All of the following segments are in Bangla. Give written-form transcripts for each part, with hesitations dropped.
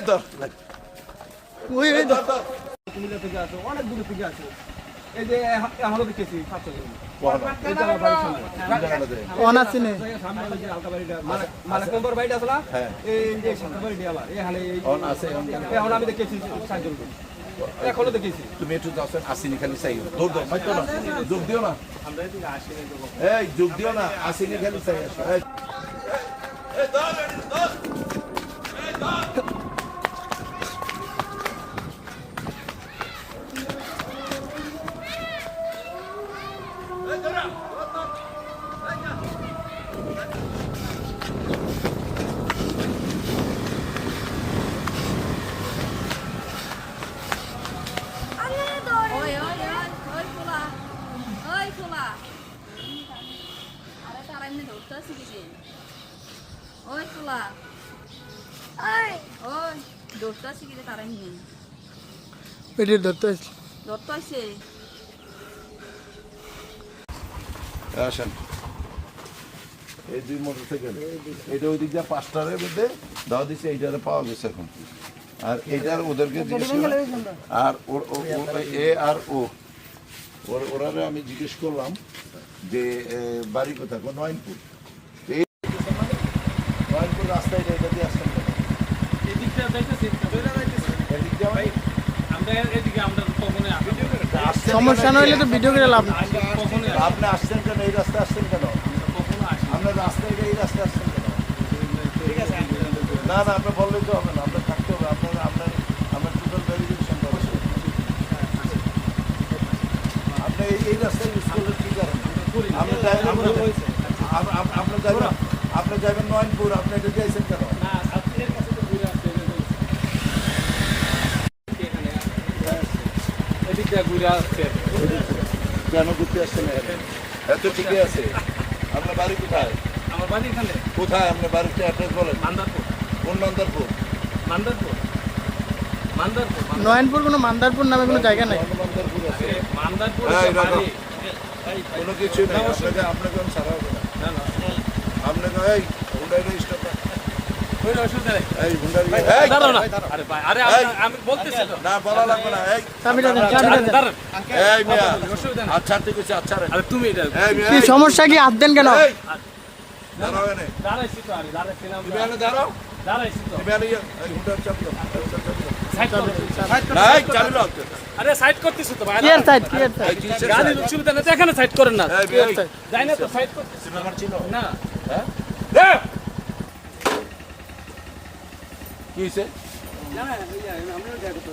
ধর ওই কুমিল্লা থেকে আসো, অনেক দূর থেকে আসো। এই যে আমারও দেখেছি 700 অনাচিনে মানে কোম্পার বাড়িটা আছে না, হ্যাঁ। এই যে সাতটা বাড়ি দিয়ে আবার এই হালে অন আছে এখন আমি দেখেছি 7 জন এখনো দেখেছি। তুমি একটু যাচ্ছেন আসিনি খালি চাই দৌড় দাও হয়তো না যোগ দিও না এই যোগ দিও না আসিনি খালি চাই আসো পেটের ধরতে আসেন এই দুই মোটরসাইকেল এটা ওই দিক দিয়ে 5টার মধ্যে দাও দিচ্ছে এইটারে পাওয়া গেছে এখন আর এইটার ওদেরকে জিজ্ঞেস করলাম আর এ আর ও ওরারে আমি জিজ্ঞেস করলাম যে বাড়ি কোথায় নয়নপুর নয়নপুর রাস্তায় এটা দিয়ে আসতাম সমস্যা নইলে তো ভিডিও করে লাভ নেই। আপনি আসছেন কেন এই রাস্তায় আসছেন কেন আপনার রাস্তায় এই রাস্তায় আসছেন কেন না না আপনি বললেই তো হবে না আপনার থাকতে হবে আপনার টোটাল ভেরিফিকেশন করা আপনি এই রাস্তায় ইউজ করলে কি কারণ আপনি যাবেন নয়নপুর আপনি এটা দিয়েছেন কেন কেন ঘুরতে আসছেন এত ঠিকই আছে আপনার বাড়ি কোথায় আমার বাড়ি এখানে কোথায় আপনার বাড়িতে অ্যাড্রেস বলেন মান্দারপুর। কোন মান্দারপুর মান্দারপুর নয়নপুর কোনো মান্দারপুর নামে কোনো জায়গা নাই। মান্দারপুর আছে মান্দারপুর এই রাখো। কোনো কিছু নেই আপনাকে আমি ছাড়া হবে না আপনাকে এই হুন্ডাইটা স্টপ এই হুন্ডাই দাঁড়াও না আরে ভাই আরে আমি বলতেছি তো না বলা লাগবে না এই চাবিটা দেন, দাঁড়ান এই মিয়া অসুবিধা নেই। আচ্ছা ঠিক আছে আচ্ছা রে আরে তুমি এটা এই মিয়া কি সমস্যা কি হাত দেন কেন? এই দাঁড়াও এনে দাঁড়াইছি তো আরে দাঁড়াইছি না তুমি এনে দাঁড়াও দাঁড়াইছি তো তুমি এনে এই হুন্ডার চাবি দাও সাইড করো না এই চাবি দাও আরে সাইড করতেছি তো ভাই কি এর সাইড কি এর সাইড? এই জিনিসের গাড়ির অসুবিধা নেই তো এখানে সাইড করেন না এই মিয়া যাই না তো সাইড করতেছি আমার চিনো না হ্যাঁ হ্যাঁ কি হইছে না আমরা দেখো তো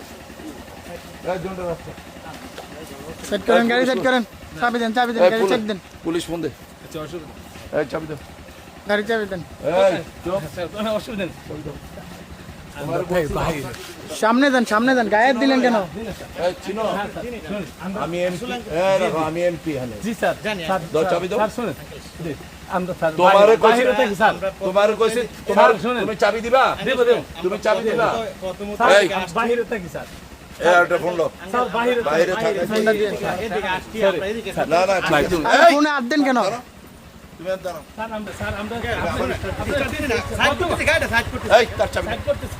এই জন্ডা রাস্তা সেট করেন গাড়ি সেট করেন। চাবি দেন গাড়ি চেক দেন। পুলিশ ফোন দে আচ্ছা অসুবিধা এই চাবি দাও গাড়ি চাবি দেন। এই চুপ কোনো অসুবিধা নেই তোমার ভাই সামনে দেন গায়ে হাত দিলেন কেন? এই চিনো আমি এমপি এই রাখো আমি এমপি হানে জি স্যার জানি দাও চাবি দাও স্যার শুনুন জি আমরা স্যার তোমারে কইছি বাইরে থেকে স্যার তোমারে কইছি তুমি চাবি দিবা দেব তুমি চাবি দিবা এই বাইরে থেকে স্যার এই আরেকটা ফোন দাও স্যার বাইরে থাকে এদিকে আসছি আমরা এদিকে স্যার না না ঠিক আছে এই ফোনে হাত দেন কেন? তুমি আর দাঁড়াও স্যার আমরা সাইড করতেছি গাড়িটা সাইড করতেছি এই তার চাবি সাইড করতেছি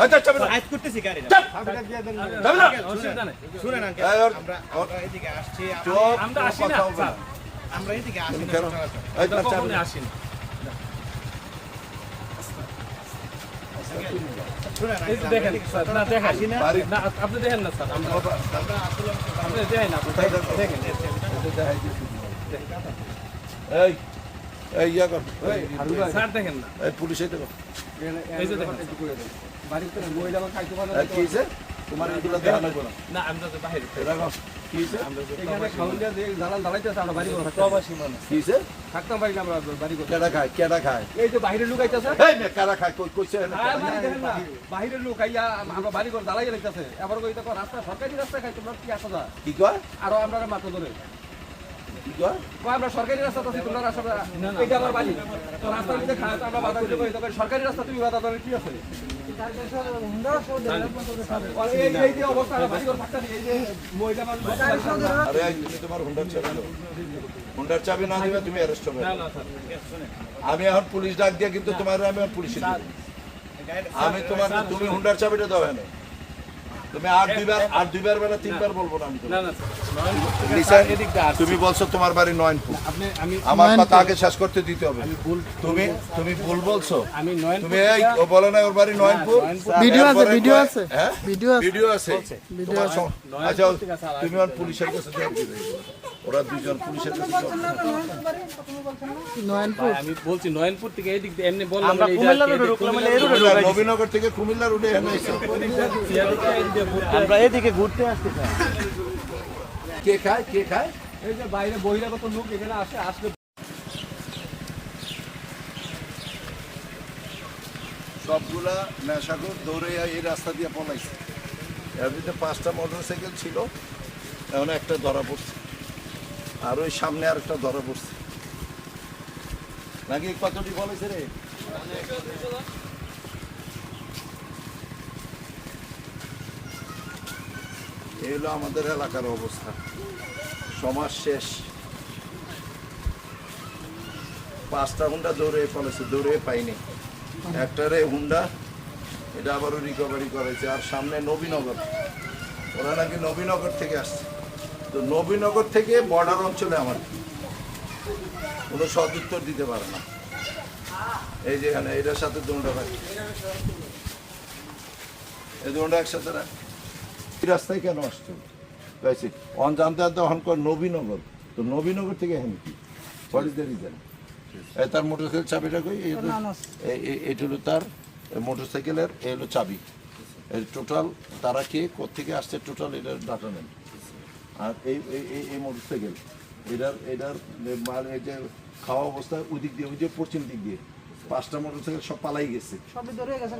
এই তার চাবি দাও সাইড করতেছি গাড়িটা চাবিটা দিয়ে দেন চাবি দাও অসুবিধা নেই শুনেন আঙ্কেল এই আমরা এদিকে আসছি চুপ আমরা আসি না স্যার আমরা এদিকে আসি না এই তার চাবি কখনো আসি না এই যে দেখেন স্যার না দেখেন না আপনি দেখেন না স্যার আমরা আসলে আপনি দেখেন আপনি দেখেন এই এই ইয়া কর এই স্যার দেখেন না এই পুলিশ এই দেখো এই যে দেখেন বাড়িতে মহিলা আমার খাইতে পারে এই কি হইছে তোমার এগুলো দেখা লাগবে না না আমরা তো বাইরে রাখো কি হইছে এখানে খাওয়ান দিয়ে দালাল দাঁড়াইতেছে আমরা বাড়ি করে প্রবাসী মানুষ কি হইছে থাকতাম পারি না আমরা বাড়ি করে কেডা খায় এই যে বাইরের লোক আইতাছে এই মে কেডা খায় কইছে বাহিরের লোক আইয়া আমরা বাড়ি করে দাঁড়াইয়া লাগতেছে এবার কইতে রাস্তা সরকারি রাস্তা খাই তোমরা কি আসা যা কি কয় আরো আমরা মাত্র ধরে কি কয় আমরা সরকারি রাস্তা আছি তোমরা রাস্তা এটা আমার বাড়ি তো রাস্তার মধ্যে খায় তো আমরা বাধা দিতে পারি তবে সরকারি রাস্তা তুমি বাধা দেওয়ার কি আছে এই যে অবস্থা বাড়ি করে থাকতে এই যে মহিলা মানুষ আরে তুমি তোমার হুন্ডার চাবি দাও হুন্ডার চাবি না দিবে তুমি অ্যারেস্ট হবে না না স্যার আমি এখন পুলিশ ডাক দিয়া কিন্তু তোমার আমি পুলিশে দিব আমি তোমাকে তুমি হুন্ডার চাবিটা দাও এনে তুমি আর দুইবার বেলা তিনবার বলবো না আমি না তোমাকে। না স্যার নয়নপুর থেকে লিসেন, স্যার এদিক দিয়ে আসছি। তুমি বলছো তোমার বাড়ি নয়নপুর, আপনি আমি আমার কথা আগে শেষ করতে দিতে হবে। আমি ভুল তুমি ভুল বলছো। আমি নয়নপুর তুমি এই ও বলে না ওর বাড়ি নয়নপুর। ভিডিও আছে, এরপরে ভিডিও কয়- আছে, হ্যাঁ? ভিডিও আছে। ভিডিও আছে। তোমার সম- আচ্ছা নয়নপুর থেকে স্যার তুমি আর পুলিশের কাছে জবাব দিবে। ওরা দুইজন পুলিশের কাছে জবাব দিবে। নয়নপুর আমি বলছি নয়নপুর থেকে এদিক দিয়ে এমনি বললাম আমরা কুমিল্লা রোডে ঢুকলাম, মানে এই রোডে কুমিল্লা, নবীনগর থেকে কুমিল্লা রোডে এনে এসো। আমরা এদিকে ঘুরতে আসতে চাই। কে খায় কে খায়? এই যে বাইরে বহিরাগত লোক এখানে আসলে সবগুলা নেশাখোর দৌড়ে এই রাস্তা দিয়ে পলাইছে। এর ভিতরে 5টা মোটরসাইকেল ছিল, এখন একটা ধরা পড়ছে, আর ওই সামনে আর একটা ধরা পড়ছে। নাকি কতটি বলেছে রে? এই হলো আমাদের এলাকার অবস্থা, সমাজ শেষ। 5টা হুন্ডা দৌড়ে ফেলেছে, দৌড়ে পাইনি। একটারে হুন্ডা, এটা আবারও রিকভারি করেছে। আর সামনে নবীনগর, ওরা নাকি নবীনগর থেকে আসছে। তো নবীনগর থেকে বর্ডার অঞ্চলে আমার কোনো সদুত্তর দিতে পারে না। এই যে এখানে এটার সাথে দুটা ভাই, এই দুটা একসাথে রাখ। এই রাস্তায় কেন আসছে গাইছি অন জানতে জানতে অহন কর নবীনগর। তো নবীনগর থেকে এখানে কি হোয়াট ইজ দ্য রিজন? তার মোটরসাইকেল চাবিটা কই? এইটা হলো তার মোটরসাইকেলের, এই হলো চাবি। এই টোটাল তারা কে কোথেকে আসছে টোটাল এটার ডাটা নেন। আর এই মোটরসাইকেল এটার মাল, এই যে খাওয়া অবস্থায় ওই দিক দিয়ে, ওই যে পশ্চিম দিক দিয়ে 5টা মোটরসাইকেল সব পালাই গেছে,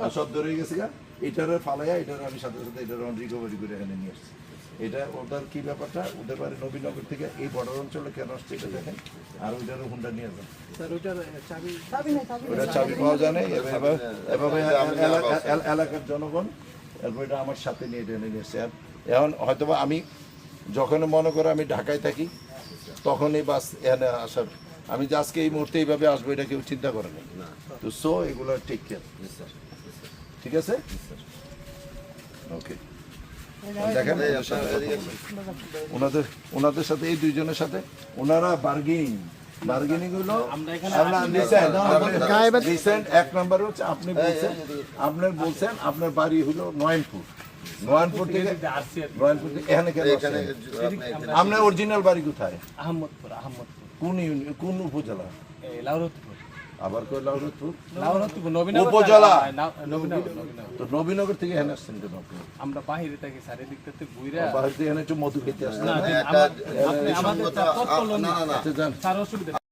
আর সব ধরে গেছে গা। এটারে ফালাইয়া এটার আমি সাথে সাথে এটার রিকভারি করে এখানে নিয়ে আসছি। এটা ওদের কি ব্যাপারটা, ওদের বাড়ি নবীনগর থেকে এই বর্ডার অঞ্চলে কেন আসছে এটা দেখেন। আর ওইটারও হুন্ডা নিয়ে যান, ওটা চাবি পাওয়া যায় না। এভাবে এলাকার জনগণ এরপর এটা আমার সাথে নিয়ে এটা নিয়ে এসছে। আর এখন হয়তোবা আমি যখন মনে করো আমি ঢাকায় থাকি তখনই বাস এখানে আসার, আমি যে আজকে এই মুহূর্তে এইভাবে আসবো এটা কেউ চিন্তা করে না। তো সো এগুলো টেক কেয়ার, ঠিক আছে? ওকে, দেখেন ওনাদের সাথে এই দুইজনের সাথে ওনারা বার্গেনিং হলো। রিসেন্ট 1 নাম্বার হচ্ছে আপনি বলছেন আপনার বাড়ি হলো নয়নপুর থেকে এখানে কেন আসছেন? আপনার অরিজিনাল বাড়ি কোথায়? আহমদপুর কোন উপজেলা? লাউরতপুর আবার কই লাউরতপুর নবীনগর উপজেলা। নবীনগর তো নবীনগর থেকে এখানে আসছেন কেন আপনি? আমরা বাহিরে থাকি স্যার, এদিক থেকে ঘুরে বাহির থেকে এখানে একটু মধু খেতে আসছেন। আমাদের আচ্ছা যান। স্যার অসুবিধা